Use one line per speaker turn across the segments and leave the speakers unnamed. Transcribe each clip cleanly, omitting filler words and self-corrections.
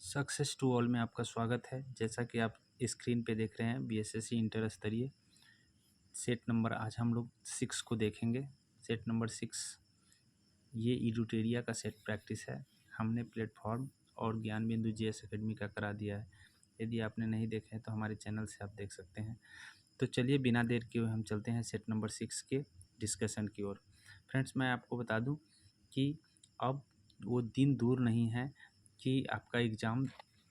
Success to all में आपका स्वागत है। जैसा कि आप स्क्रीन पे देख रहे हैं, बीएसएससी इंटर स्तरीय सेट नंबर आज हम लोग 6 को देखेंगे। सेट नंबर 6 ये इडुटेरिया का सेट प्रैक्टिस है। हमने प्लेटफॉर्म और ज्ञान बिंदु जीएस एकेडमी का करा दिया है। यदि आपने नहीं देखे हैं तो हमारे चैनल से आप देख सकते हैं। तो चलिए बिना देर किए हम चलते हैं सेट नंबर 6 के डिस्कशन की ओर। फ्रेंड्स, मैं आपको बता दूं कि अब वो दिन दूर नहीं है कि आपका एग्ज़ाम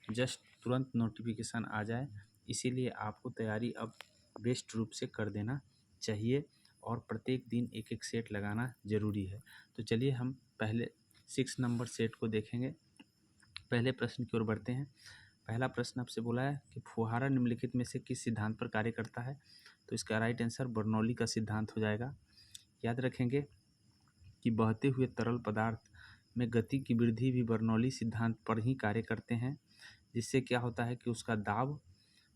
जस्ट तुरंत नोटिफिकेशन आ जाए। इसीलिए आपको तैयारी अब बेस्ट रूप से कर देना चाहिए और प्रत्येक दिन एक एक सेट लगाना ज़रूरी है। तो चलिए हम पहले 6 नंबर सेट को देखेंगे। पहले प्रश्न की ओर बढ़ते हैं। पहला प्रश्न आपसे बोला है कि फुहारा निम्नलिखित में से किस सिद्धांत पर कार्य करता है। तो इसका राइट आंसर बर्नौली का सिद्धांत हो जाएगा। याद रखेंगे कि बहते हुए तरल पदार्थ में गति की वृद्धि भी बर्नौली सिद्धांत पर ही कार्य करते हैं, जिससे क्या होता है कि उसका दाब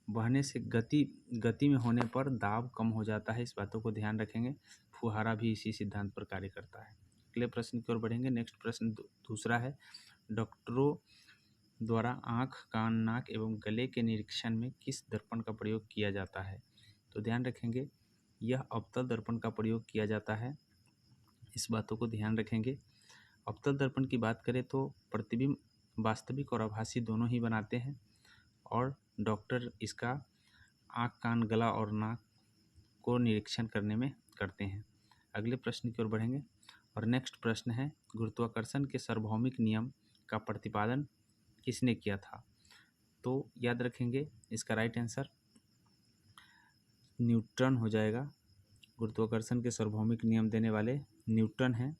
बहने से गति में होने पर दाब कम हो जाता है। इस बातों को ध्यान रखेंगे। फुहारा भी इसी सिद्धांत पर कार्य करता है। अगले प्रश्न की ओर बढ़ेंगे। नेक्स्ट प्रश्न दूसरा है, डॉक्टरों द्वारा आँख, कान, नाक एवं गले के निरीक्षण में किस दर्पण का प्रयोग किया जाता है। तो ध्यान रखेंगे यह अवतल दर्पण का प्रयोग किया जाता है। इस बातों को ध्यान रखेंगे। अवतल दर्पण की बात करें तो प्रतिबिंब वास्तविक और आभासी दोनों ही बनाते हैं और डॉक्टर इसका आँख, कान, गला और नाक को निरीक्षण करने में करते हैं। अगले प्रश्न की ओर बढ़ेंगे और नेक्स्ट प्रश्न है, गुरुत्वाकर्षण के सार्वभौमिक नियम का प्रतिपादन किसने किया था। तो याद रखेंगे इसका राइट आंसर न्यूटन हो जाएगा। गुरुत्वाकर्षण के सार्वभौमिक नियम देने वाले न्यूटन हैं।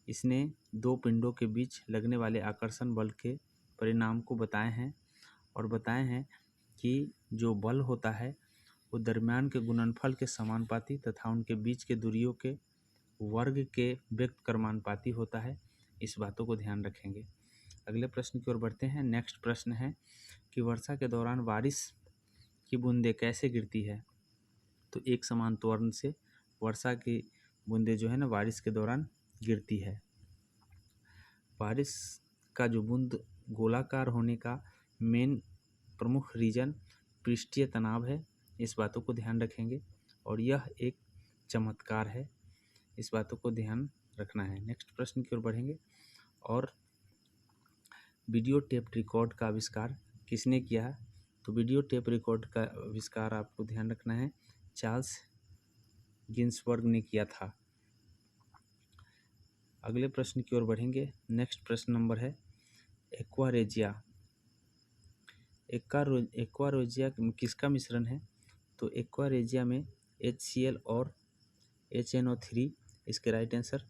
इसने दो पिंडों के बीच लगने वाले आकर्षण बल के परिणाम को बताए हैं और बताए हैं कि जो बल होता है वो दरम्यान के गुणनफल के समानुपाती तथा उनके बीच के दूरियों के वर्ग के व्यक्त क्रमानुपाती होता है। इस बातों को ध्यान रखेंगे। अगले प्रश्न की ओर बढ़ते हैं। नेक्स्ट प्रश्न है कि वर्षा के दौरान बारिश की बूंदें कैसे गिरती है। तो एक समान त्वरण से वर्षा की बूंदें जो है ना बारिश के दौरान गिरती है। बारिश का जो बूंद गोलाकार होने का मेन प्रमुख रीजन पृष्ठीय तनाव है। इस बातों को ध्यान रखेंगे और यह एक चमत्कार है। इस बातों को ध्यान रखना है। नेक्स्ट प्रश्न की ओर बढ़ेंगे और वीडियो टेप रिकॉर्ड का आविष्कार किसने किया है। तो वीडियो टेप रिकॉर्ड का आविष्कार आपको ध्यान रखना है चार्ल्स गिन्सबर्ग ने किया था। अगले प्रश्न की ओर बढ़ेंगे। नेक्स्ट प्रश्न नंबर है एक्वारेजिया। एक्वारेजिया किसका मिश्रण है। तो एक्वारेजिया में HCl और HNO3। इसके राइट आंसर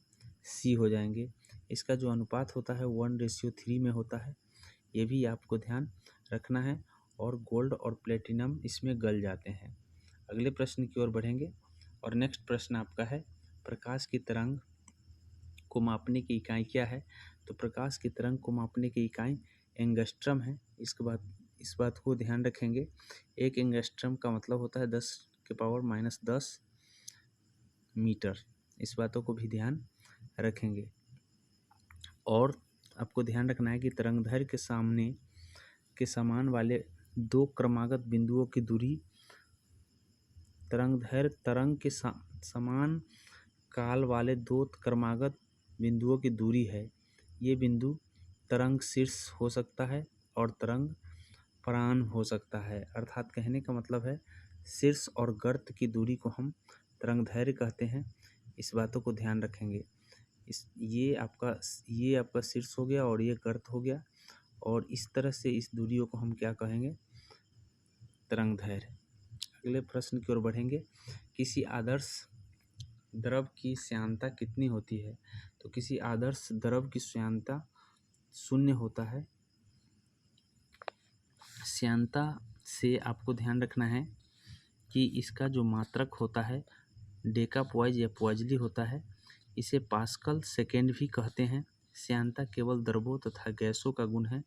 सी हो जाएंगे। इसका जो अनुपात होता है 1:3 में होता है। ये भी आपको ध्यान रखना है और गोल्ड और प्लेटिनम इसमें गल जाते हैं। अगले प्रश्न की ओर बढ़ेंगे और नेक्स्ट प्रश्न आपका है प्रकाश की तरंग को मापने की इकाई क्या है। तो प्रकाश की तरंग को मापने की इकाई एंगस्ट्रम है। इस बात को ध्यान रखेंगे। एक एंगस्ट्रम का मतलब होता है 10⁻⁻10 मीटर। इस बातों को भी ध्यान रखेंगे और आपको ध्यान रखना है कि तरंगदैर्घ्य के सामने के समान वाले दो क्रमागत बिंदुओं की दूरी तरंग के समान काल वाले दो क्रमागत बिंदुओं की दूरी है। ये बिंदु तरंग शीर्ष हो सकता है और तरंग प्राण हो सकता है। अर्थात कहने का मतलब है शीर्ष और गर्त की दूरी को हम तरंगदैर्घ्य कहते हैं। इस बातों को ध्यान रखेंगे। ये आपका शीर्ष हो गया और ये गर्त हो गया और इस तरह से इस दूरियों को हम क्या कहेंगे तरंगदैर्घ्य। अगले प्रश्न की ओर बढ़ेंगे। किसी आदर्श द्रव की श्यानता कितनी होती है। तो किसी आदर्श द्रव की श्यानता 0 होता है। श्यानता से आपको ध्यान रखना है कि इसका जो मात्रक होता है डेकापॉइज या पॉइजली होता है। इसे पास्कल सेकेंड भी कहते हैं। श्यानता केवल द्रवों तथा गैसों का गुण है।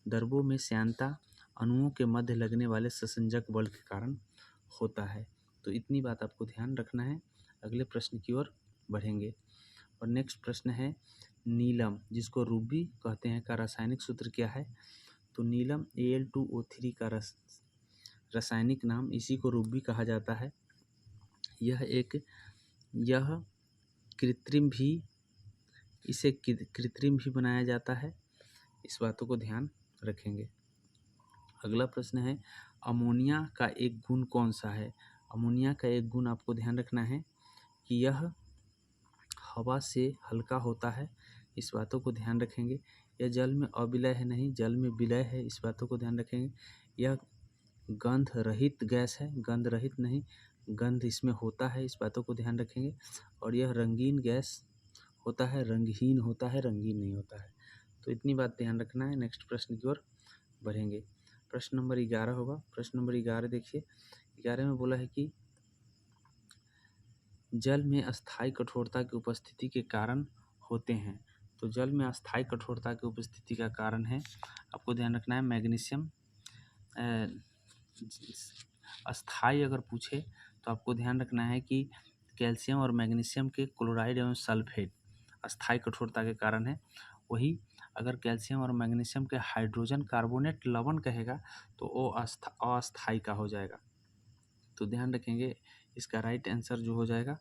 द्रवों में श्यानता अणुओं के मध्य लगने वाले संसंजक बल के कारण होता है। तो इतनी बात आपको ध्यान रखना है। अगले प्रश्न की ओर बढ़ेंगे और नेक्स्ट प्रश्न है नीलम, जिसको रूबी कहते हैं, का रासायनिक सूत्र क्या है। तो नीलम Al2O3 का रासायनिक नाम, इसी को रूबी कहा जाता है। यह कृत्रिम भी बनाया जाता है। इस बातों को ध्यान रखेंगे। अगला प्रश्न है, अमोनिया का एक गुण कौन सा है? अमोनिया का एक गुण आपको ध्यान रखना है कि यह हवा से हल्का होता है। इस बातों को ध्यान रखेंगे। यह जल में अविलय है नहीं, जल में विलय है। इस बातों को ध्यान रखेंगे। यह गंध रहित गैस है, गंध रहित नहीं, गंध इसमें होता है। इस बातों को ध्यान रखेंगे। और यह रंगीन गैस होता है, रंगहीन होता है, रंगीन नहीं होता है। तो इतनी बात ध्यान रखना है। नेक्स्ट प्रश्न की ओर बढ़ेंगे। प्रश्न नंबर 11 होगा। प्रश्न नंबर 11 देखिए। 11 में बोला है कि जल में अस्थायी कठोरता की उपस्थिति के कारण होते हैं। तो जल में अस्थायी कठोरता की उपस्थिति का कारण है, आपको ध्यान रखना है, मैग्नीशियम। अस्थायी अगर पूछे तो आपको ध्यान रखना है कि कैल्शियम और मैग्नीशियम के क्लोराइड एवं सल्फेट अस्थायी कठोरता के कारण है। वही अगर कैल्शियम और मैग्नीशियम के हाइड्रोजन कार्बोनेट लवण कहेगा तो वो अस्थायी का हो जाएगा। तो ध्यान रखेंगे, इसका राइट आंसर जो हो जाएगा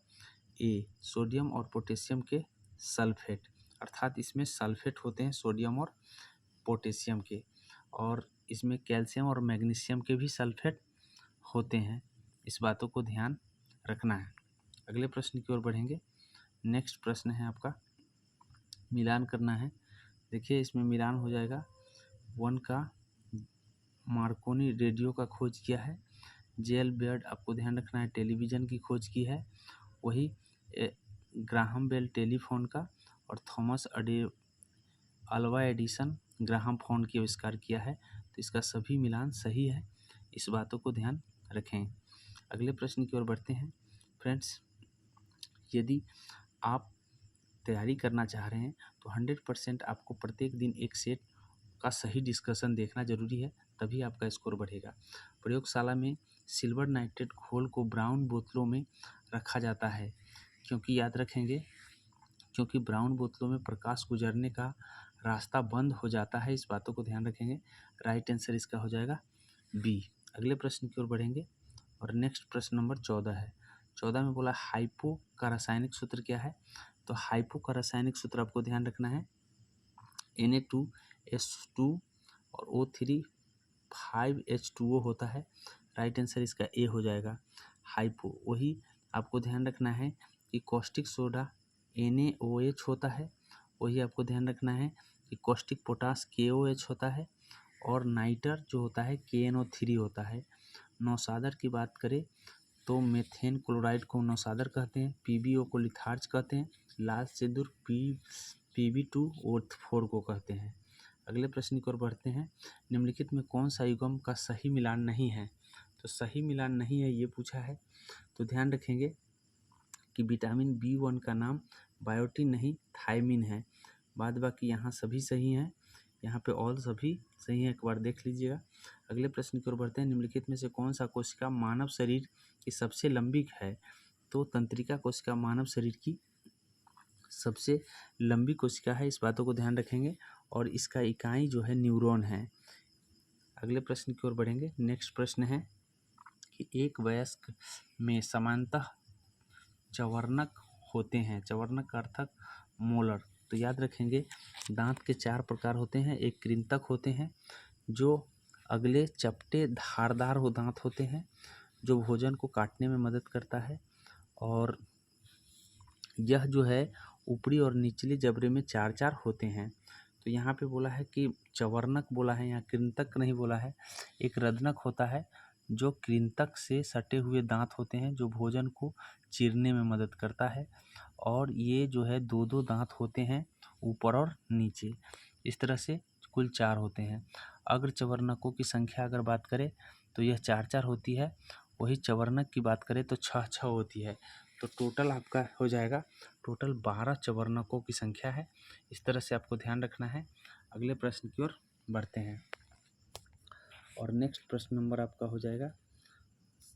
ए, सोडियम और पोटेशियम के सल्फेट, अर्थात इसमें सल्फेट होते हैं सोडियम और पोटेशियम के, और इसमें कैल्शियम और मैग्नीशियम के भी सल्फेट होते हैं। इस बातों को ध्यान रखना है। अगले प्रश्न की ओर बढ़ेंगे। नेक्स्ट प्रश्न है आपका, मिलान करना है। देखिए इसमें मिलान हो जाएगा। 1 का मार्कोनी रेडियो का खोज किया है। जेल बेयर्ड आपको ध्यान रखना है, टेलीविज़न की खोज की है। वही ग्राहम बेल टेलीफोन का, और Thomas Alva Edison Graham phone की आविष्कार किया है। तो इसका सभी मिलान सही है। इस बातों को ध्यान रखें। अगले प्रश्न की ओर बढ़ते हैं। फ्रेंड्स, यदि आप तैयारी करना चाह रहे हैं तो 100% आपको प्रत्येक दिन एक सेट का सही डिस्कशन देखना जरूरी है, तभी आपका स्कोर बढ़ेगा। प्रयोगशाला में सिल्वर नाइट्रेट घोल को ब्राउन बोतलों में रखा जाता है, क्योंकि याद रखेंगे, क्योंकि ब्राउन बोतलों में प्रकाश गुजरने का रास्ता बंद हो जाता है। इस बातों को ध्यान रखेंगे। राइट आंसर इसका हो जाएगा बी। अगले प्रश्न की ओर बढ़ेंगे और नेक्स्ट प्रश्न नंबर 14 है। 14 में बोला हाइपो का रासायनिक सूत्र क्या है? तो हाइपो का रासायनिक सूत्र आपको ध्यान रखना है, Na2S2 और O3 5H2O होता है। राइट आंसर इसका ए हो जाएगा, हाइपो। वही आपको ध्यान रखना है कि कॉस्टिक सोडा NaOH होता है। वही आपको ध्यान रखना है कि कॉस्टिक पोटास KOH होता है, और नाइटर जो होता है KNO3 होता है। नौसादर की बात करें तो मेथेन क्लोराइड को नौसादर कहते हैं, PbO को लिथार्ज कहते हैं, लाल सिंदूर Pb2O4 को कहते हैं। अगले प्रश्न की ओर बढ़ते हैं। निम्नलिखित में कौन सा युग्म का सही मिलान नहीं है? तो सही मिलान नहीं है ये पूछा है, तो ध्यान रखेंगे कि विटामिन B1 का नाम बायोटिन नहीं थायमिन है। बाद बाकी यहाँ सभी सही हैं, यहाँ पे ऑल सभी सही हैं, एक बार देख लीजिएगा। अगले प्रश्न की ओर बढ़ते हैं। निम्नलिखित में से कौन सा कोशिका मानव शरीर की सबसे लंबी है? तो तंत्रिका कोशिका मानव शरीर की सबसे लंबी कोशिका है। इस बातों को ध्यान रखेंगे, और इसका इकाई जो है न्यूरॉन है। अगले प्रश्न की ओर बढ़ेंगे। नेक्स्ट प्रश्न है कि एक वयस्क में सामान्यतः चवर्णक होते हैं। चवर्णक का अर्थक मोलर। तो याद रखेंगे, दांत के 4 प्रकार होते हैं। एक कृंतक होते हैं जो अगले चपटे धारदार हो दांत होते हैं, जो भोजन को काटने में मदद करता है, और यह जो है ऊपरी और निचले जबड़े में 4-4 होते हैं। तो यहाँ पे बोला है कि चवर्णक बोला है, यहाँ कृंतक नहीं बोला है। एक रदनक होता है जो कृंतक से सटे हुए दांत होते हैं, जो भोजन को चीरने में मदद करता है, और ये जो है 2-2 दांत होते हैं ऊपर और नीचे। इस तरह से कुल 4 होते हैं। अग्र चवर्णकों की संख्या अगर बात करें तो यह 4-4 होती है। वही चवर्णक की बात करें तो 6-6 होती है। तो टोटल आपका हो जाएगा, टोटल 12 चवर्णकों की संख्या है। इस तरह से आपको ध्यान रखना है। अगले प्रश्न की ओर बढ़ते हैं, और नेक्स्ट प्रश्न नंबर आपका हो जाएगा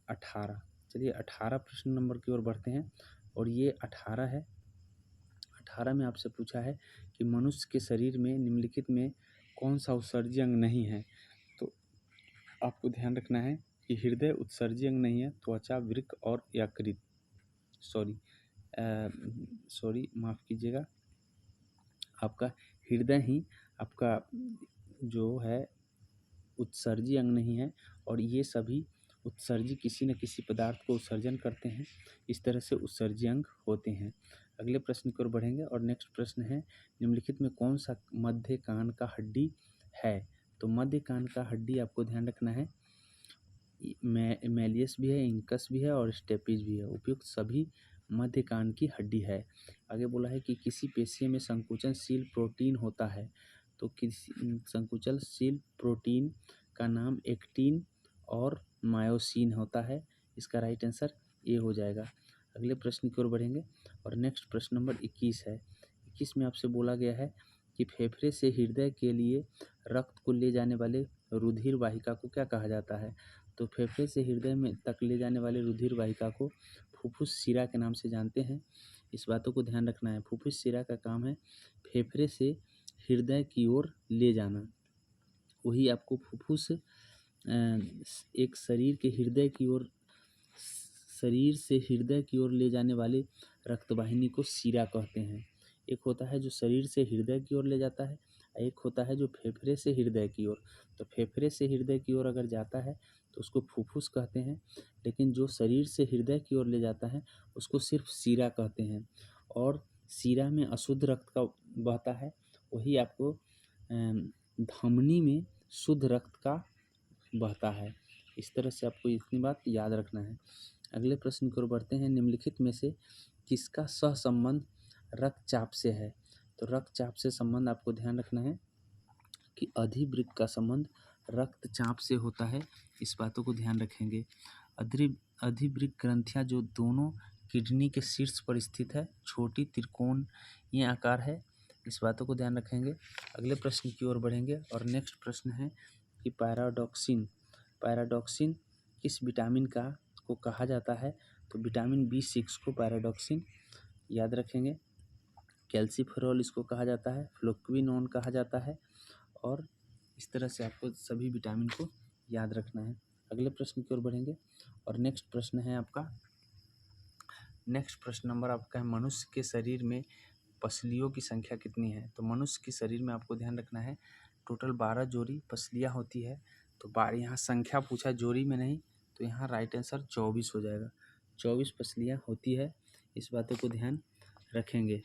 18। चलिए 18 प्रश्न नंबर की ओर बढ़ते हैं, और ये 18 है। 18 में आपसे पूछा है कि मनुष्य के शरीर में निम्नलिखित में कौन सा उत्सर्जी अंग नहीं है? तो आपको ध्यान रखना है कि हृदय उत्सर्जी अंग नहीं है, त्वचा, वृक्क और यकृत, सॉरी माफ़ कीजिएगा, आपका हृदय ही आपका जो है उत्सर्जी अंग नहीं है, और ये सभी उत्सर्जी किसी न किसी पदार्थ को उत्सर्जन करते हैं, इस तरह से उत्सर्जी अंग होते हैं। अगले प्रश्न की ओर बढ़ेंगे और नेक्स्ट प्रश्न है, निम्नलिखित में कौन सा मध्य कान का हड्डी है? तो मध्य कान का हड्डी आपको ध्यान रखना है, मैलियस भी है, इंकस भी है और स्टेपिज भी है, उपयुक्त सभी मध्य कान की हड्डी है। आगे बोला है कि किसी पेशी में संकुचनशील प्रोटीन होता है, तो किसी संकुचनशील प्रोटीन का नाम एक्टिन और मायोसिन होता है। इसका राइट आंसर ए हो जाएगा। अगले प्रश्न की ओर बढ़ेंगे और नेक्स्ट प्रश्न नंबर 21 है। 21 में आपसे बोला गया है कि फेफड़े से हृदय के लिए रक्त को ले जाने वाले रुधिर वाहिका को क्या कहा जाता है? तो फेफड़े से हृदय में तक ले जाने वाले रुधिर वाहिका को फुफ्फुस शिरा के नाम से जानते हैं। इस बातों को ध्यान रखना है। फुफ्फुस शिरा का काम है फेफड़े से हृदय की ओर ले जाना। वही आपको फुफ्फुस एक शरीर के हृदय की ओर, शरीर से हृदय की ओर ले जाने वाले रक्तवाहिनी को शिरा कहते हैं। एक होता है जो शरीर से हृदय की ओर ले जाता है, एक होता है जो फेफड़े से हृदय की ओर। तो फेफड़े से हृदय की ओर अगर जाता है तो उसको फुफ्फुस कहते हैं, लेकिन जो शरीर से हृदय की ओर ले जाता है उसको सिर्फ शिरा कहते हैं। और शिरा में अशुद्ध रक्त का बहता है, वही आपको धमनी में शुद्ध रक्त का बहता है। इस तरह से आपको इतनी बात याद रखना है। अगले प्रश्न की ओर बढ़ते हैं। निम्नलिखित में से किसका सहसंबंध रक्तचाप से है? तो रक्तचाप से संबंध आपको ध्यान रखना है कि अधिवृक्क का संबंध रक्तचाप से होता है। इस बातों को ध्यान रखेंगे। अधिवृक्क ग्रंथियां जो दोनों किडनी के शीर्ष पर स्थित है, छोटी त्रिकोणीय आकार है। इस बातों को ध्यान रखेंगे। अगले प्रश्न की ओर बढ़ेंगे और नेक्स्ट प्रश्न है कि पैराडॉक्सिन किस विटामिन को कहा जाता है? तो विटामिन B6 को पैराडॉक्सिन याद रखेंगे। कैल्सीफेरॉल इसको कहा जाता है, फ्लोक्विनोन कहा जाता है, और इस तरह से आपको सभी विटामिन को याद रखना है। अगले प्रश्न की ओर बढ़ेंगे और नेक्स्ट प्रश्न है आपका, नेक्स्ट प्रश्न नंबर आपका है, मनुष्य के शरीर में पसलियों की संख्या कितनी है? तो मनुष्य के शरीर में आपको ध्यान रखना है टोटल 12 जोड़ी पसलियाँ होती है। तो यहाँ संख्या पूछा, जोड़ी में नहीं, तो यहाँ राइट आंसर 24 हो जाएगा। 24 पसलियाँ होती है। इस बातों को ध्यान रखेंगे।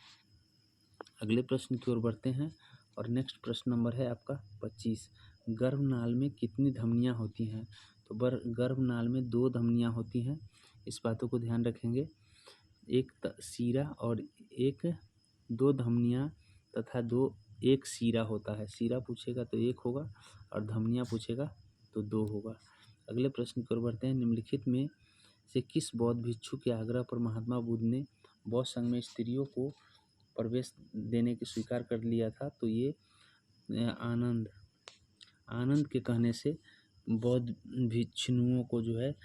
अगले प्रश्न की ओर बढ़ते हैं और नेक्स्ट प्रश्न नंबर है आपका 25। गर्भनाल में कितनी धमनियाँ होती हैं? तो गर्भनाल में 2 धमनियाँ होती हैं। इस बातों को ध्यान रखेंगे। एक सीरा और एक 2 धमनियाँ तथा 1 सीरा होता है। सीरा पूछेगा तो 1 होगा और धमनियाँ पूछेगा तो 2 होगा। अगले प्रश्न की ओर बढ़ते हैं। निम्नलिखित में से किस बौद्ध भिक्षु के आग्रह पर महात्मा बुद्ध ने बौद्ध संघ में स्त्रियों को प्रवेश देने की स्वीकार कर लिया था? तो ये आनंद के कहने से बौद्ध भिक्षुओं को जो है,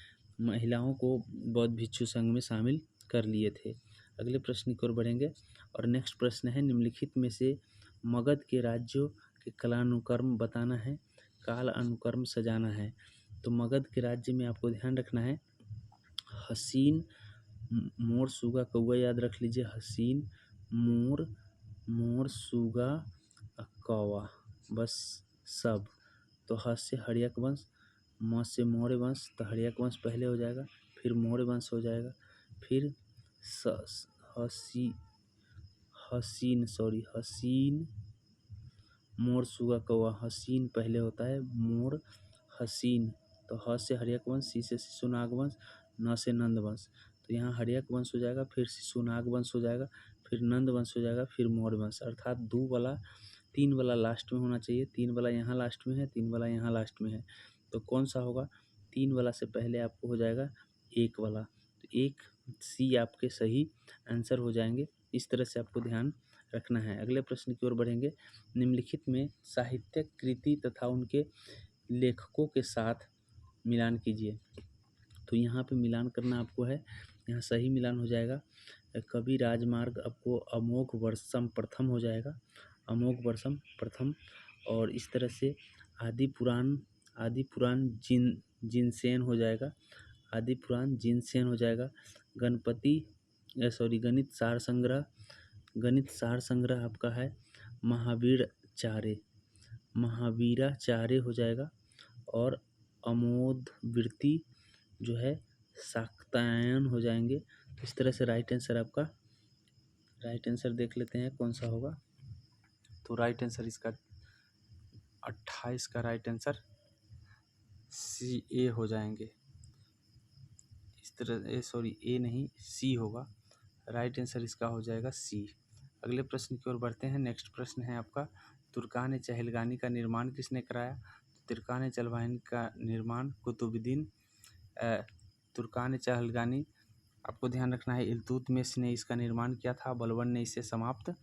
महिलाओं को बौद्ध भिक्षु संघ में शामिल कर लिए थे। अगले प्रश्न की ओर बढ़ेंगे और नेक्स्ट प्रश्न है, निम्नलिखित में से मगध के राज्यों के कालानुक्रम बताना है, काल अनुक्रम सजाना है। तो मगध के राज्य में आपको ध्यान रखना है हसीन, मोर, सुगा, कौवा याद रख लीजिए। हसीन, मोर, सुगा, कौवा, बस सब। तो ह से हर्यक वंश, म से मौर्य वंश, तो हर्यक वंश पहले हो जाएगा, फिर मौर्य वंश हो जाएगा, फिर हसीन, मोर, सुगा, कौवा, हसीन पहले होता है, मोर, हसीन। तो ह से हर्यक वंश, सी से शिशुनाग वंश, न से नंद वंश। तो यहाँ हर्यक वंश हो जाएगा, फिर शिशुनाग वंश हो जाएगा, फिर नंद वंश हो जाएगा, फिर मौर्य वंश। अर्थात 3 वाला लास्ट में होना चाहिए। 3 वाला यहाँ लास्ट में है, 3 वाला यहाँ लास्ट में है। तो कौन सा होगा? 3 वाला से पहले आपको हो जाएगा 1 वाला। तो 1 सी आपके सही आंसर हो जाएंगे। इस तरह से आपको ध्यान रखना है। अगले प्रश्न की ओर बढ़ेंगे। निम्नलिखित में साहित्यिक कृति तथा उनके लेखकों के साथ मिलान कीजिए। तो यहाँ पे मिलान करना आपको है, यहाँ सही मिलान हो जाएगा। कवि राजमार्ग आपको अमोघ वर्षम प्रथम हो जाएगा, अमोघ वर्षम प्रथम। और इस तरह से आदि पुराण जिनसेन हो जाएगा, आदि पुराण जिनसेन हो जाएगा। गणित सार संग्रह आपका है महावीराचार्य हो जाएगा। और अमोद वृत्ति जो है शाक्तायन हो जाएंगे। तो इस तरह से राइट आंसर देख लेते हैं कौन सा होगा। तो राइट आंसर इसका 28 का राइट आंसर सी ए हो जाएंगे। इस तरह ए नहीं सी होगा। राइट आंसर इसका हो जाएगा सी। अगले प्रश्न की ओर बढ़ते हैं। नेक्स्ट प्रश्न है आपका, तुर्कान चहलगानी का निर्माण किसने कराया? तुर्कान चहलगानी का निर्माण तुर्कान चहलगानी आपको ध्यान रखना है इल्तुतमिश ने इसका निर्माण किया था, बलबन ने इसे समाप्त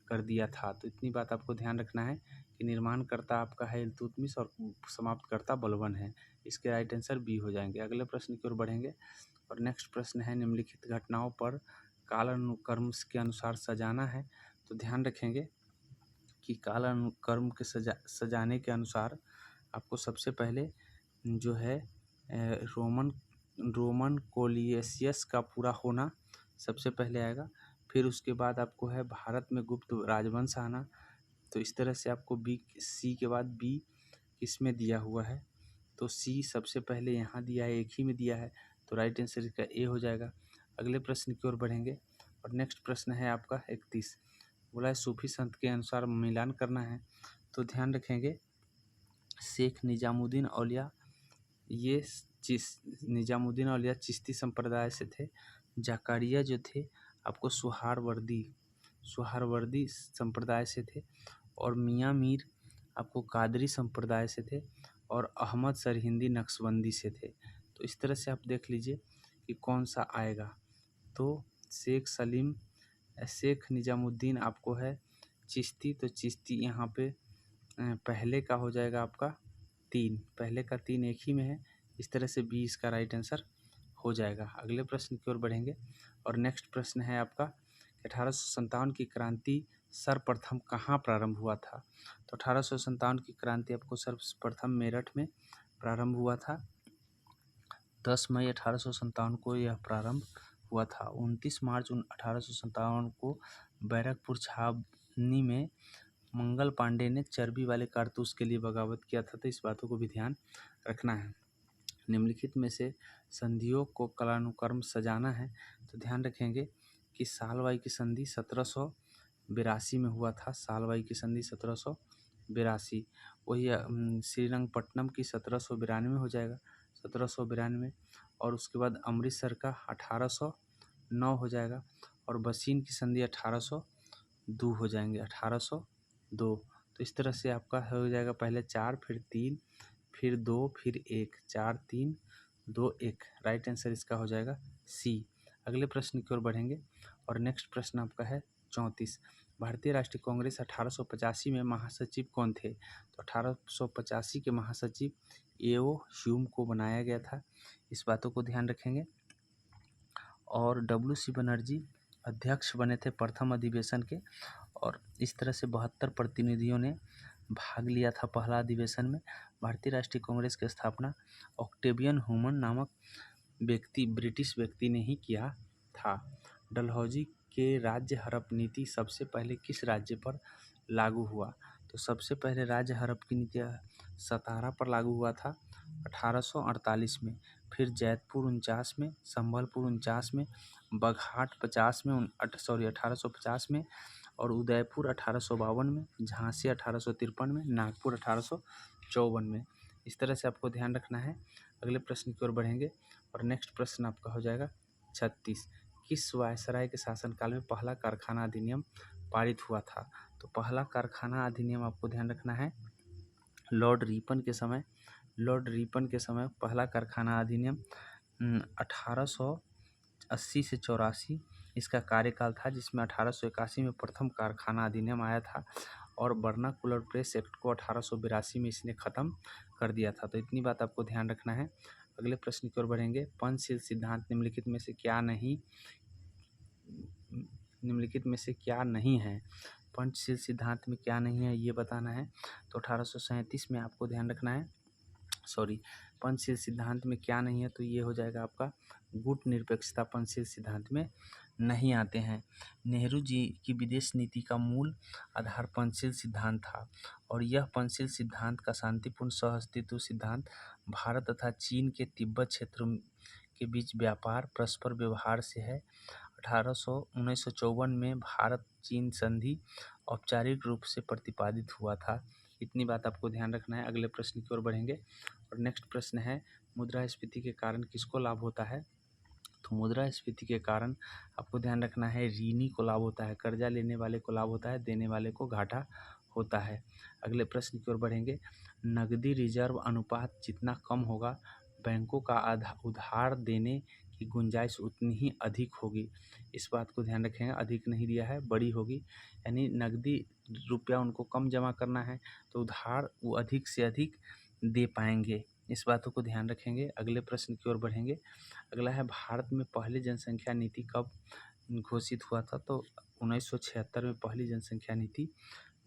कर दिया था। तो इतनी बात आपको ध्यान रखना है कि निर्माणकर्ता आपका है इल्तुतमिश और समाप्तकर्ता बलबन है। इसके राइट आंसर बी हो जाएंगे। अगले प्रश्न की ओर बढ़ेंगे और नेक्स्ट प्रश्न है, निम्नलिखित घटनाओं पर कालानुक्रम के अनुसार सजाना है। तो ध्यान रखेंगे कि कालानुक्रम के सजाने के अनुसार आपको सबसे पहले जो है रोमन कोलियसियस का पूरा होना सबसे पहले आएगा। फिर उसके बाद आपको है भारत में गुप्त राजवंश आना। तो इस तरह से आपको बी सी के बाद बी इसमें दिया हुआ है, तो सी सबसे पहले यहाँ दिया है, एक ही में दिया है, तो राइट आंसर इसका ए हो जाएगा। अगले प्रश्न की ओर बढ़ेंगे और नेक्स्ट प्रश्न है आपका 31। बोला है सूफी संत के अनुसार मिलान करना है। तो ध्यान रखेंगे शेख निजामुद्दीन औलिया, ये निजामुद्दीन औलिया चिश्ती संप्रदाय से थे। जकारिया जो थे आपको सुहारवर्दी संप्रदाय से थे। और मियाँ मीर आपको कादरी संप्रदाय से थे। और अहमद सरहिंदी नक्शबंदी से थे। तो इस तरह से आप देख लीजिए कि कौन सा आएगा। तो शेख निजामुद्दीन आपको है चिश्ती, तो चिश्ती यहाँ पे पहले का हो जाएगा आपका 3, पहले का 3 एक ही में है। इस तरह से बी इसका राइट आंसर हो जाएगा। अगले प्रश्न की ओर बढ़ेंगे और नेक्स्ट प्रश्न है आपका 1857 की क्रांति सर्वप्रथम कहाँ प्रारंभ हुआ था? तो 1857 की क्रांति आपको सर्वप्रथम मेरठ में प्रारंभ हुआ था। 10 मई 1857 को यह प्रारंभ हुआ था। 29 मार्च 1857 को बैरकपुर छावनी में मंगल पांडे ने चर्बी वाले कारतूस के लिए बगावत किया था। तो इस बातों को भी ध्यान रखना है। निम्नलिखित में से संधियों को कालानुक्रम सजाना है। तो ध्यान रखेंगे कि सालवाई की संधि 1782 में हुआ था। सालवाई की संधि 1782। वही श्रीरंगपट्टनम की 1792 हो जाएगा, 1792। और उसके बाद अमृतसर का 1809 हो जाएगा। और बसीन की संधि 1802 हो जाएंगे, 1802। तो इस तरह से आपका हो जाएगा पहले 4, फिर 3, फिर 2, फिर 1, 4, 3, 2, 1। राइट आंसर इसका हो जाएगा सी। अगले प्रश्न की ओर बढ़ेंगे और नेक्स्ट प्रश्न आपका है 34। भारतीय राष्ट्रीय कांग्रेस 1885 में महासचिव कौन थे? तो 1885 के महासचिव एओ ह्यूम को बनाया गया था। इस बातों को ध्यान रखेंगे। और WC बनर्जी अध्यक्ष बने थे प्रथम अधिवेशन के। और इस तरह से 72 प्रतिनिधियों ने भाग लिया था पहला अधिवेशन में। भारतीय राष्ट्रीय कांग्रेस की स्थापना ऑक्टेवियन ह्यूमन नामक ब्रिटिश व्यक्ति ने ही किया था। डलहौजी के राज्य हड़प नीति सबसे पहले किस राज्य पर लागू हुआ? तो सबसे पहले राज्य हड़प की नीति सतारा पर लागू हुआ था 1848 में। फिर जैतपुर 49 में, संबलपुर 49 में, बघाट 50 में 1850 में, और उदयपुर 1852 में, झांसी 1853 में, नागपुर 1854 में। इस तरह से आपको ध्यान रखना है। अगले प्रश्न की ओर बढ़ेंगे और नेक्स्ट प्रश्न आपका हो जाएगा 36। किस वायसराय के शासनकाल में पहला कारखाना अधिनियम पारित हुआ था? तो पहला कारखाना अधिनियम आपको ध्यान रखना है लॉर्ड रिपन के समय पहला कारखाना अधिनियम 1880 से 84 इसका कार्यकाल था, जिसमें 1881 में प्रथम कारखाना अधिनियम आया था। और वर्नाकुलर प्रेस एक्ट को 1882 में इसने ख़त्म कर दिया था। तो इतनी बात आपको ध्यान रखना है। अगले प्रश्न की ओर बढ़ेंगे। पंचशील सिद्धांत निम्नलिखित में से क्या नहीं है? पंचशील सिद्धांत में क्या नहीं है ये बताना है। तो 1837 में आपको ध्यान रखना है, सॉरी, पंचशील सिद्धांत में क्या नहीं है, तो ये हो जाएगा आपका गुट निरपेक्षता पंचशील सिद्धांत में नहीं आते हैं। नेहरू जी की विदेश नीति का मूल आधार पंचशील सिद्धांत था और यह पंचशील सिद्धांत का शांतिपूर्ण सहअस्तित्व सिद्धांत भारत तथा चीन के तिब्बत क्षेत्रों के बीच व्यापार परस्पर व्यवहार से है। 1954 में भारत चीन संधि औपचारिक रूप से प्रतिपादित हुआ था। इतनी बात आपको ध्यान रखना है। अगले प्रश्न की ओर बढ़ेंगे और नेक्स्ट प्रश्न है, मुद्रास्फीति के कारण किसको लाभ होता है? तो मुद्रास्फीति के कारण आपको ध्यान रखना है, ऋणी को लाभ होता है, कर्जा लेने वाले को लाभ होता है, देने वाले को घाटा होता है। अगले प्रश्न की ओर बढ़ेंगे, नकदी रिजर्व अनुपात जितना कम होगा बैंकों का उधार देने की गुंजाइश उतनी ही अधिक होगी। इस बात को ध्यान रखेंगे, अधिक नहीं दिया है, बड़ी होगी, यानी नकदी रुपया उनको कम जमा करना है तो उधार वो अधिक से अधिक दे पाएंगे। इस बातों को ध्यान रखेंगे। अगले प्रश्न की ओर बढ़ेंगे। अगला है, भारत में पहली जनसंख्या नीति कब घोषित हुआ था? तो 1976 में पहली जनसंख्या नीति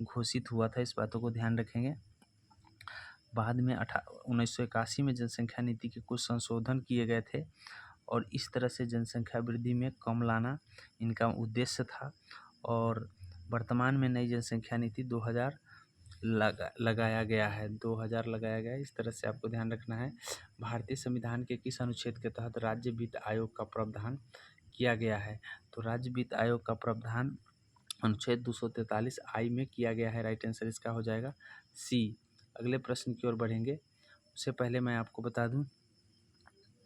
घोषित हुआ था। इस बातों को ध्यान रखेंगे। बाद में 1981 में जनसंख्या नीति के कुछ संशोधन किए गए थे और इस तरह से जनसंख्या वृद्धि में कम लाना इनका उद्देश्य था और वर्तमान में नई जनसंख्या नीति 2000 लगाया गया है, 2000 लगाया गया है। इस तरह से आपको ध्यान रखना है। भारतीय संविधान के किस अनुच्छेद के तहत राज्य वित्त आयोग का प्रावधान किया गया है? तो राज्य वित्त आयोग का प्रावधान अनुच्छेद 243 आई में किया गया है। राइट आंसर इसका हो जाएगा सी। अगले प्रश्न की ओर बढ़ेंगे। उससे पहले मैं आपको बता दूं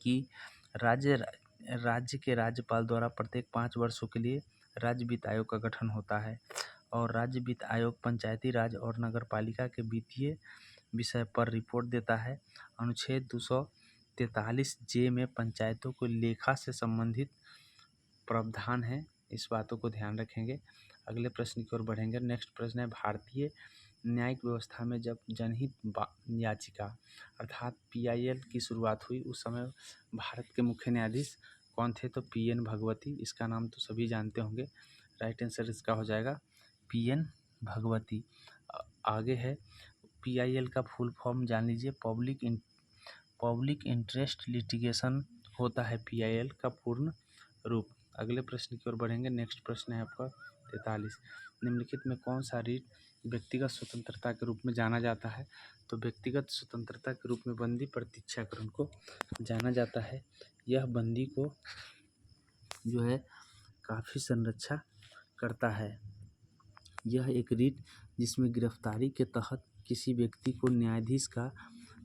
कि राज्य के राज्यपाल द्वारा प्रत्येक 5 वर्षों के लिए राज्य वित्त आयोग का गठन होता है और राज्य वित्त आयोग पंचायती राज और नगरपालिका के वित्तीय विषय पर रिपोर्ट देता है। अनुच्छेद 243 जे में पंचायतों को लेखा से संबंधित प्रावधान है। इस बातों को ध्यान रखेंगे। अगले प्रश्न की ओर बढ़ेंगे। नेक्स्ट प्रश्न है, भारतीय न्यायिक व्यवस्था में जब जनहित याचिका अर्थात PIL की शुरुआत हुई उस समय भारत के मुख्य न्यायाधीश कौन थे? तो PN भगवती। इसका नाम तो सभी जानते होंगे। राइट आंसर इसका हो जाएगा PN भगवती। आगे है, PIL का फुल फॉर्म जान लीजिए, पब्लिक इंटरेस्ट लिटिगेशन होता है PIL का पूर्ण रूप। अगले प्रश्न की ओर बढ़ेंगे। नेक्स्ट प्रश्न है आपका 43, निम्नलिखित में कौन सा रीट व्यक्तिगत स्वतंत्रता के रूप में जाना जाता है? तो व्यक्तिगत स्वतंत्रता के रूप में बंदी प्रतीक्षाकरण को जाना जाता है। यह बंदी को जो है काफ़ी संरक्षा करता है। यह एक रीट जिसमें गिरफ्तारी के तहत किसी व्यक्ति को न्यायाधीश का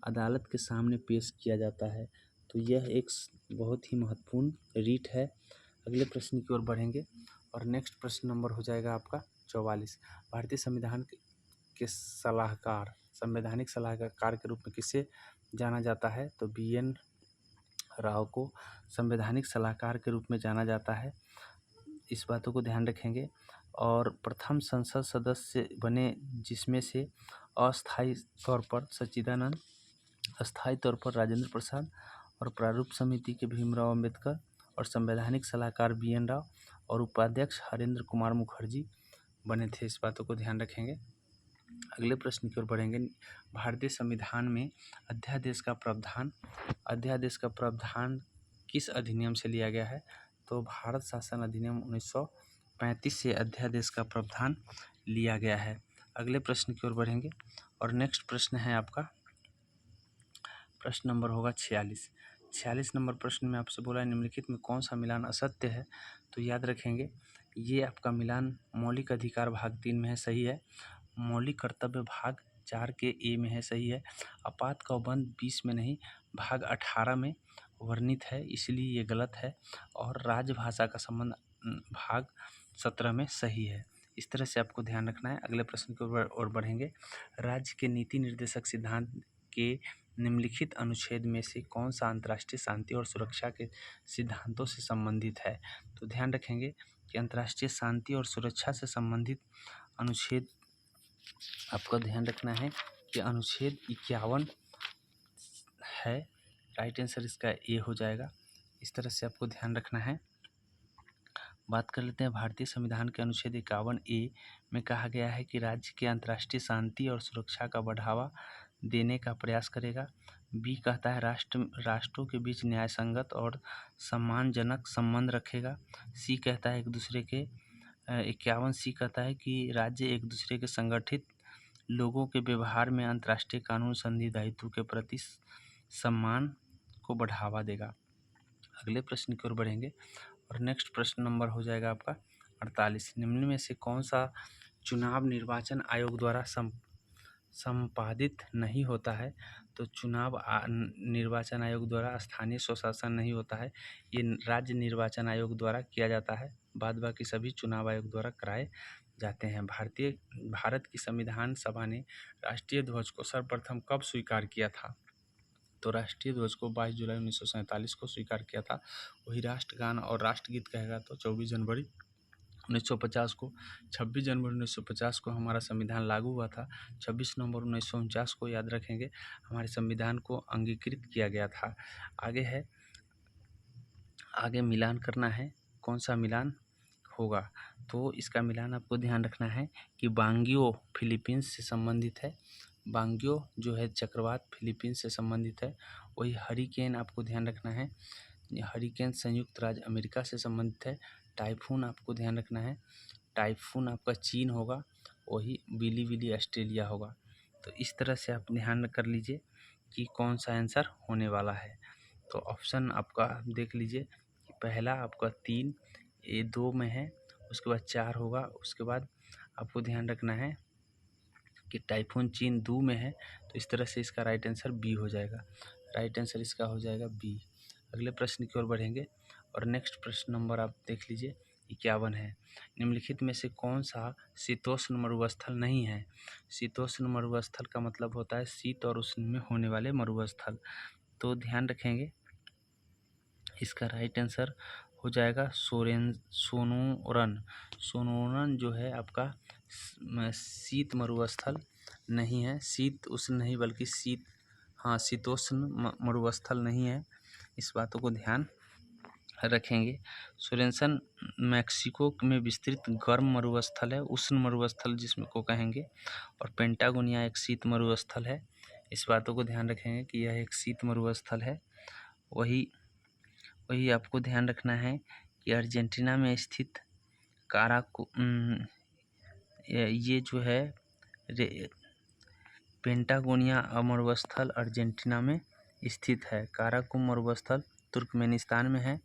अदालत के सामने पेश किया जाता है। तो यह एक बहुत ही महत्वपूर्ण रीट है। अगले प्रश्न की ओर बढ़ेंगे और नेक्स्ट प्रश्न नंबर हो जाएगा आपका 44, भारतीय संविधान के सलाहकार, संवैधानिक सलाहकार के रूप में किसे जाना जाता है? तो BN राव को संवैधानिक सलाहकार के रूप में जाना जाता है। इस बातों को ध्यान रखेंगे। और प्रथम संसद सदस्य बने जिसमें से अस्थायी तौर पर सच्चिदानंद, अस्थायी तौर पर राजेंद्र प्रसाद और प्रारूप समिति के भीमराव अंबेडकर और संवैधानिक सलाहकार BN राव और उपाध्यक्ष हरेंद्र कुमार मुखर्जी बने थे। इस बातों को ध्यान रखेंगे। अगले प्रश्न की ओर बढ़ेंगे। भारतीय संविधान में अध्यादेश का प्रावधान किस अधिनियम से लिया गया है? तो भारत शासन अधिनियम 1935 से अध्यादेश का प्रावधान लिया गया है। अगले प्रश्न की ओर बढ़ेंगे और नेक्स्ट प्रश्न है आपका, प्रश्न नंबर होगा 46 नंबर प्रश्न में आपसे बोला है, निम्नलिखित में कौन सा मिलान असत्य है? तो याद रखेंगे, ये आपका मिलान मौलिक अधिकार भाग 3 में है, सही है। मौलिक कर्तव्य भाग 4 के A में है, सही है। आपात का बंद 20 में नहीं, भाग 18 में वर्णित है, इसलिए ये गलत है। और राजभाषा का संबंध भाग 17 में सही है। इस तरह से आपको ध्यान रखना है। अगले प्रश्न की ओर बढ़ेंगे। राज्य के नीति निर्देशक सिद्धांत के निम्नलिखित अनुच्छेद में से कौन सा अंतर्राष्ट्रीय शांति और सुरक्षा के सिद्धांतों से संबंधित है? तो ध्यान रखेंगे कि अंतर्राष्ट्रीय शांति और सुरक्षा से संबंधित अनुच्छेद आपका ध्यान रखना है कि अनुच्छेद 51 है। राइट आंसर इसका A हो जाएगा। इस तरह से आपको ध्यान रखना है। बात कर लेते हैं भारतीय संविधान के अनुच्छेद 51A में कहा गया है कि राज्य के अंतर्राष्ट्रीय शांति और सुरक्षा का बढ़ावा देने का प्रयास करेगा। बी कहता है राष्ट्रों के बीच न्याय संगत और सम्मानजनक संबंध रखेगा। सी कहता है 51C कहता है कि राज्य एक दूसरे के संगठित लोगों के व्यवहार में अंतर्राष्ट्रीय कानून संधि दायित्व के प्रति सम्मान को बढ़ावा देगा। अगले प्रश्न की ओर बढ़ेंगे और नेक्स्ट प्रश्न नंबर हो जाएगा आपका 48। निम्न में से कौन सा चुनाव निर्वाचन आयोग द्वारा संपादित नहीं होता है? तो निर्वाचन आयोग द्वारा स्थानीय स्वशासन नहीं होता है, ये राज्य निर्वाचन आयोग द्वारा किया जाता है। बाद बाकी सभी चुनाव आयोग द्वारा कराए जाते हैं। भारत की संविधान सभा ने राष्ट्रीय ध्वज को सर्वप्रथम कब स्वीकार किया था? तो राष्ट्रीय ध्वज को 22 जुलाई 1947 को स्वीकार किया था। वही राष्ट्रगान और राष्ट्रगीत कहेगा तो 24 जनवरी 1950 को। 26 जनवरी 1950 को हमारा संविधान लागू हुआ था। 26 नवंबर 1949 को याद रखेंगे हमारे संविधान को अंगीकृत किया गया था। आगे मिलान करना है, कौन सा मिलान होगा? तो इसका मिलान आपको ध्यान रखना है कि बांगियो फिलीपींस से संबंधित है। बांगियो जो है चक्रवात फिलीपींस से संबंधित है। वही हरिकेन आपको ध्यान रखना है, हरिकेन संयुक्त राज्य अमेरिका से संबंधित है। टाइफून आपको ध्यान रखना है, टाइफून आपका चीन होगा। वही बिली बिली ऑस्ट्रेलिया होगा। तो इस तरह से आप ध्यान कर लीजिए कि कौन सा आंसर होने वाला है। तो ऑप्शन आपका देख लीजिए, पहला आपका 3, ये 2 में है, उसके बाद 4 होगा। उसके बाद आपको ध्यान रखना है कि टाइफून चीन 2 में है। तो इस तरह से इसका राइट आंसर बी हो जाएगा। राइट आंसर इसका हो जाएगा बी। अगले प्रश्न की ओर बढ़ेंगे और नेक्स्ट प्रश्न नंबर आप देख लीजिए 51 है। निम्नलिखित में से कौन सा शीतोष्ण मरुस्थल नहीं है? शीतोष्ण मरुस्थल का मतलब होता है शीत और उष्ण में होने वाले मरुस्थल। तो ध्यान रखेंगे इसका राइट आंसर हो जाएगा सोनोरन। सोनोरन जो है आपका शीत मरुस्थल नहीं है, शीत उष्ण नहीं बल्कि शीतोष्ण मरुस्थल नहीं है। इस बातों को ध्यान रखेंगे। सोरेनसन मैक्सिको में विस्तृत गर्म मरुस्थल है, उष्ण मरुस्थल जिसमें को कहेंगे। और पेंटागोनिया एक शीत मरुस्थल है। इस बातों को ध्यान रखेंगे कि यह एक शीत मरुस्थल है। वही आपको ध्यान रखना है कि अर्जेंटीना में स्थित ये जो है पेंटागोनिया मरुस्थल अर्जेंटीना में स्थित है। काराकुम मरुस्थल तुर्कमेनिस्तान में है।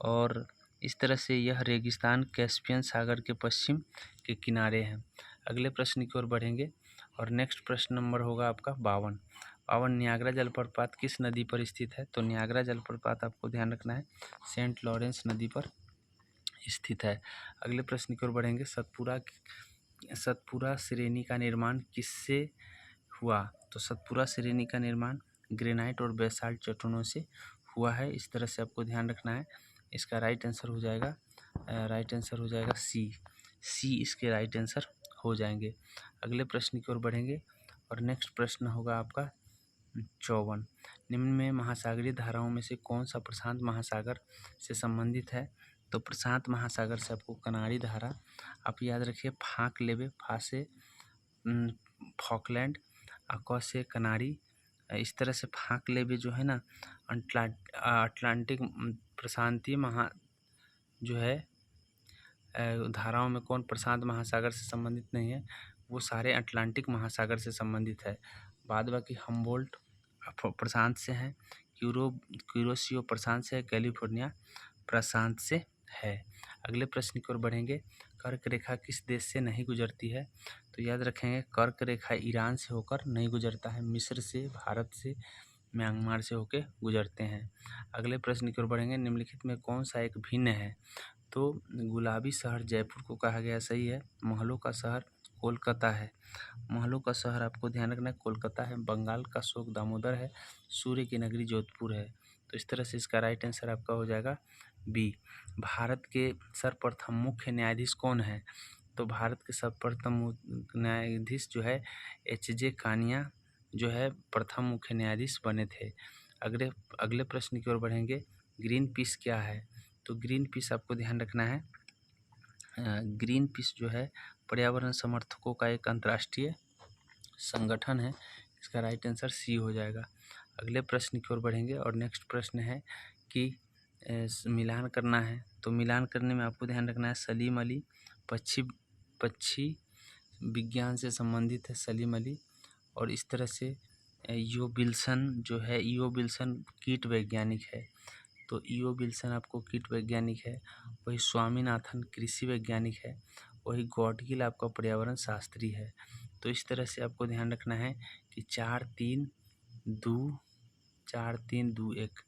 और इस तरह से यह रेगिस्तान कैस्पियन सागर के पश्चिम के किनारे हैं। अगले प्रश्न की ओर बढ़ेंगे और नेक्स्ट प्रश्न नंबर होगा आपका 52। नियाग्रा जलप्रपात किस नदी पर स्थित है? तो नियाग्रा जलप्रपात आपको ध्यान रखना है सेंट लॉरेंस नदी पर स्थित है। अगले प्रश्न की ओर बढ़ेंगे। सतपुरा श्रेणी का निर्माण किससे हुआ? तो सतपुरा श्रेणी का निर्माण ग्रेनाइट और बेसाल्ट चट्टानों से हुआ है। इस तरह से आपको ध्यान रखना है। इसका राइट आंसर हो जाएगा सी इसके राइट आंसर हो जाएंगे। अगले प्रश्न की ओर बढ़ेंगे और नेक्स्ट प्रश्न होगा आपका 54। निम्न में महासागरीय धाराओं में से कौन सा प्रशांत महासागर से संबंधित है? तो प्रशांत महासागर से आपको कनारी धारा आप याद रखिए, फाँक लेबे, फा से फॉकलैंड, क से कनारी। इस तरह से फाँक लेबे जो है ना अटलांटिक प्रशांतीय जो है धाराओं में कौन प्रशांत महासागर से संबंधित नहीं है? वो सारे अटलांटिक महासागर से संबंधित है। बाद बाकी हम्बोल्ट प्रशांत से है, क्यूरोसियो प्रशांत से है, कैलिफोर्निया प्रशांत से है। अगले प्रश्न की ओर बढ़ेंगे। कर्क रेखा किस देश से नहीं गुजरती है? तो याद रखेंगे कर्क रेखा ईरान से होकर नहीं गुजरता है, मिस्र से, भारत से, म्यांमार से होकर गुजरते हैं। अगले प्रश्न की ओर बढ़ेंगे। निम्नलिखित में कौन सा एक भिन्न है? तो गुलाबी शहर जयपुर को कहा गया, सही है। महलों का शहर कोलकाता है। महलों का शहर आपको ध्यान रखना है कोलकाता है। बंगाल का शोक दामोदर है। सूर्य की नगरी जोधपुर है। तो इस तरह से इसका राइट आंसर आपका हो जाएगा बी। भारत के सर्वप्रथम मुख्य न्यायाधीश कौन है? तो भारत के सर्वप्रथम न्यायाधीश जो है एच.जे. कानिया जो है प्रथम मुख्य न्यायाधीश बने थे। अगले प्रश्न की ओर बढ़ेंगे। ग्रीन पीस क्या है? तो ग्रीन पीस आपको ध्यान रखना है ग्रीन पीस जो है पर्यावरण समर्थकों का एक अंतर्राष्ट्रीय संगठन है। इसका राइट आंसर सी हो जाएगा। अगले प्रश्न की ओर बढ़ेंगे और नेक्स्ट प्रश्न है कि मिलान करना है। तो मिलान करने में आपको ध्यान रखना है सलीम अली पक्षी विज्ञान से संबंधित है सलीम अली, और इस तरह से ईओ विल्सन जो है, ईओ विल्सन कीट वैज्ञानिक है। तो ईओ विल्सन आपको कीट वैज्ञानिक है। वही स्वामीनाथन कृषि वैज्ञानिक है। वही गॉडगिल आपका पर्यावरण शास्त्री है। तो इस तरह से आपको ध्यान रखना है कि 4-3-2-1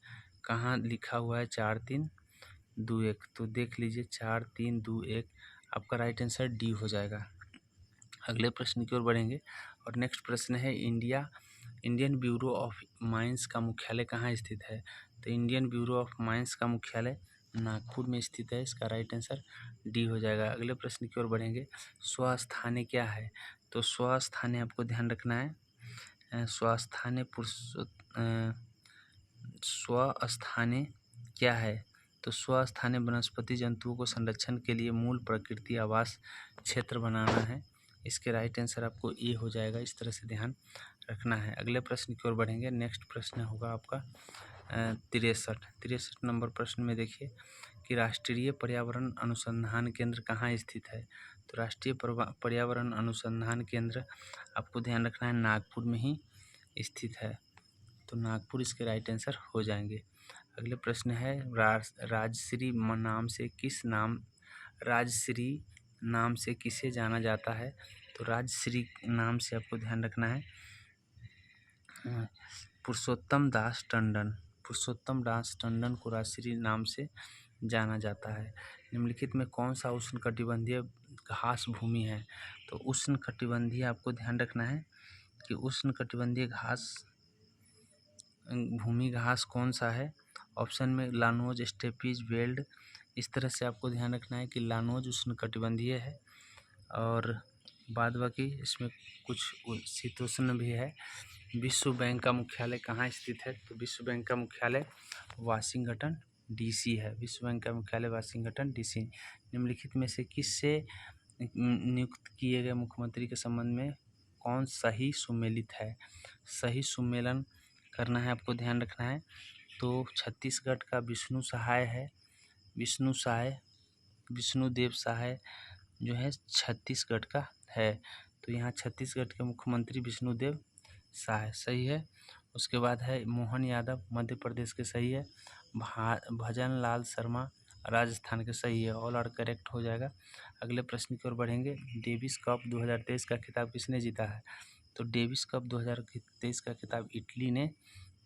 कहाँ लिखा हुआ है 4-3-2-1। तो देख लीजिए 4-3-2-1 आपका राइट आंसर डी हो जाएगा। अगले प्रश्न की ओर बढ़ेंगे और नेक्स्ट प्रश्न है इंडियन ब्यूरो ऑफ माइंस का मुख्यालय कहाँ स्थित है। तो इंडियन ब्यूरो ऑफ माइंस का मुख्यालय नागपुर में स्थित है। इसका राइट आंसर डी हो जाएगा। अगले प्रश्न की ओर बढ़ेंगे। स्वस्थाने क्या है। तो स्वस्थाने आपको ध्यान रखना है स्वस्थाने क्या है। तो स्वस्थाने वनस्पति जंतुओं को संरक्षण के लिए मूल प्रकृति आवास क्षेत्र बनाना है। इसके राइट आंसर आपको ए हो जाएगा। इस तरह से ध्यान रखना है। अगले प्रश्न की ओर बढ़ेंगे। नेक्स्ट प्रश्न होगा आपका 63 नंबर प्रश्न में देखिए कि राष्ट्रीय पर्यावरण अनुसंधान केंद्र कहाँ स्थित है। तो राष्ट्रीय पर्यावरण अनुसंधान केंद्र आपको ध्यान रखना है नागपुर में ही स्थित है। तो नागपुर इसके राइट आंसर हो जाएंगे। अगले प्रश्न है राजश्री नाम से किसे जाना जाता है। तो राजश्री नाम से आपको ध्यान रखना है पुरुषोत्तम दास टंडन को राजश्री नाम से जाना जाता है। निम्नलिखित में कौन सा उष्णकटिबंधीय घास भूमि है। तो उष्णकटिबंधीय आपको ध्यान रखना है कि उष्णकटिबंधीय भूमि घास कौन सा है। ऑप्शन में लानोज, स्टेपीज, वेल्ड। इस तरह से आपको ध्यान रखना है कि लानोज उष्णकटिबंधीय है और बाद बाकी इसमें कुछ शीतोष्ण भी है। विश्व बैंक का मुख्यालय कहाँ स्थित है। तो विश्व बैंक का मुख्यालय वाशिंगटन डीसी है। विश्व बैंक का मुख्यालय वाशिंगटन डीसी। निम्नलिखित में से किससे नियुक्त किए गए मुख्यमंत्री के संबंध में कौन सही सुमेलित है। सही सुमेलन करना है, आपको ध्यान रखना है। तो छत्तीसगढ़ का विष्णुदेव सहाय जो है छत्तीसगढ़ का है। तो यहाँ छत्तीसगढ़ के मुख्यमंत्री विष्णुदेव सहाय सही है। उसके बाद है मोहन यादव मध्य प्रदेश के सही है। भजन लाल शर्मा राजस्थान के सही है। ऑल आर करेक्ट हो जाएगा। अगले प्रश्न की ओर बढ़ेंगे। डेविस कप 2023 का खिताब किसने जीता है। तो डेविस कप 2023 का खिताब इटली ने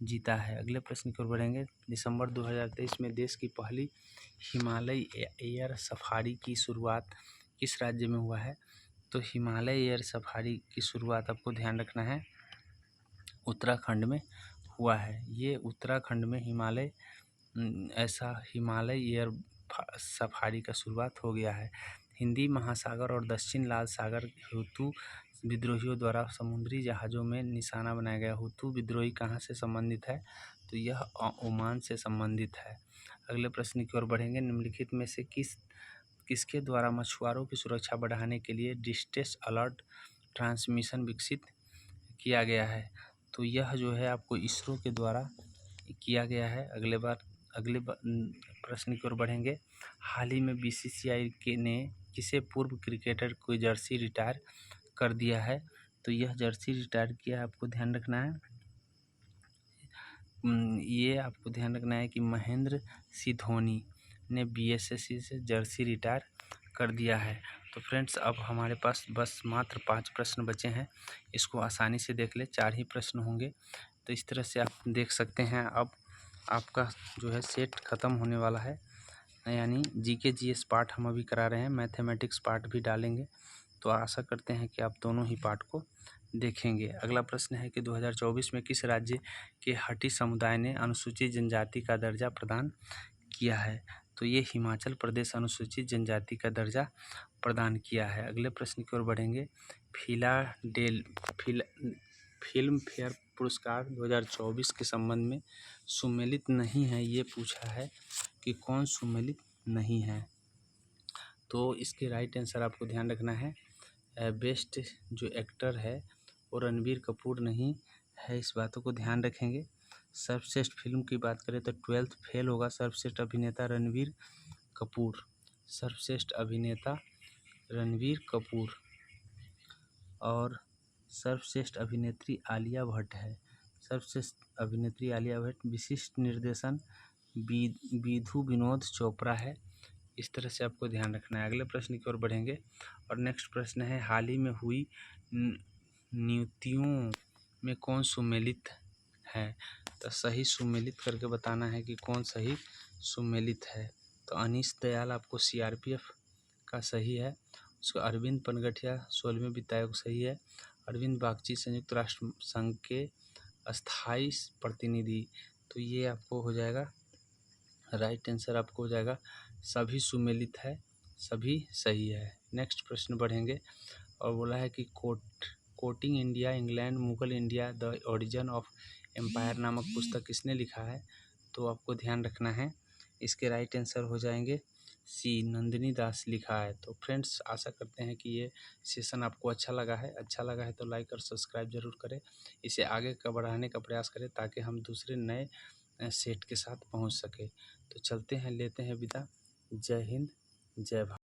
जीता है। अगले प्रश्न की ओर बढ़ेंगे। दिसंबर 2023 में देश की पहली हिमालय एयर सफारी की शुरुआत किस राज्य में हुआ है। तो हिमालय एयर सफारी की शुरुआत आपको ध्यान रखना है उत्तराखंड में हुआ है। ये उत्तराखंड में हिमालय एयर सफारी का शुरुआत हो गया है। हिंदी महासागर और दक्षिण लाल सागर हुतू विद्रोहियों द्वारा समुद्री जहाज़ों में निशाना बनाया गया हुतू विद्रोही कहाँ से संबंधित है। तो यह ओमान से संबंधित है। अगले प्रश्न की ओर बढ़ेंगे। निम्नलिखित में से किसके द्वारा मछुआरों की सुरक्षा बढ़ाने के लिए डिस्ट्रेस अलर्ट ट्रांसमिशन विकसित किया गया है। तो यह जो है आपको इसरो के द्वारा किया गया है। अगले प्रश्न की ओर बढ़ेंगे। हाल ही में बीसीसीआई ने किसे पूर्व क्रिकेटर को जर्सी रिटायर कर दिया है। तो यह जर्सी रिटायर किया आपको ध्यान रखना है। ये आपको ध्यान रखना है कि महेंद्र सिंह धोनी ने बीसीसीआई से जर्सी रिटायर कर दिया है। तो फ्रेंड्स अब हमारे पास बस मात्र 5 प्रश्न बचे हैं। इसको आसानी से देख ले, 4 ही प्रश्न होंगे। तो इस तरह से आप देख सकते हैं। अब आपका जो है सेट ख़त्म होने वाला है, यानी जीके जीएस पार्ट हम अभी करा रहे हैं, मैथमेटिक्स पार्ट भी डालेंगे। तो आशा करते हैं कि आप दोनों ही पार्ट को देखेंगे। अगला प्रश्न है कि 2024 में किस राज्य के हटी समुदाय ने अनुसूचित जनजाति का दर्जा प्रदान किया है। तो ये हिमाचल प्रदेश अनुसूचित जनजाति का दर्जा प्रदान किया है। अगले प्रश्न की ओर बढ़ेंगे। फिल्म फेयर पुरस्कार 2024 के संबंध में सुमेलित नहीं है, ये पूछा है कि कौन सुमेलित नहीं है। तो इसके राइट आंसर आपको ध्यान रखना है, बेस्ट जो एक्टर है वो रणबीर कपूर नहीं है, इस बातों को ध्यान रखेंगे। सर्वश्रेष्ठ फिल्म की बात करें तो 12th फेल होगा। सर्वश्रेष्ठ अभिनेता रणबीर कपूर, सर्वश्रेष्ठ अभिनेता रणबीर कपूर। और सर्वश्रेष्ठ अभिनेत्री आलिया भट्ट है, सर्वश्रेष्ठ अभिनेत्री आलिया भट्ट। विशिष्ट निर्देशन विधु विनोद चोपड़ा है। इस तरह से आपको ध्यान रखना है। अगले प्रश्न की ओर बढ़ेंगे और नेक्स्ट प्रश्न है, हाल ही में हुई नियुक्तियों में कौन सुमेलित है? तो सही सुमेलित करके बताना है कि कौन सही सुमेलित है। तो अनीश दयाल आपको सीआरपीएफ का सही है। उसका अरविंद पनगठिया 16वें वित्त आयोग सही है। अरविंद बागची संयुक्त राष्ट्र संघ के अस्थायी प्रतिनिधि, तो ये आपको हो जाएगा राइट आंसर, आपको हो जाएगा सभी सुमेलित है, सभी सही है। नेक्स्ट प्रश्न बढ़ेंगे और बोला है कि कोटिंग India England Mughal India the origin of empire नामक पुस्तक किसने लिखा है? तो आपको ध्यान रखना है, इसके राइट आंसर हो जाएंगे सी, नंदिनी दास लिखा है। तो फ्रेंड्स, आशा करते हैं कि ये सेशन आपको अच्छा लगा है। अच्छा लगा है तो लाइक और सब्सक्राइब जरूर करें, इसे आगे का बढ़ाने का प्रयास करें ताकि हम दूसरे नए सेट के साथ पहुंच सके। तो चलते हैं, लेते हैं विदा। जय हिंद, जय भारत।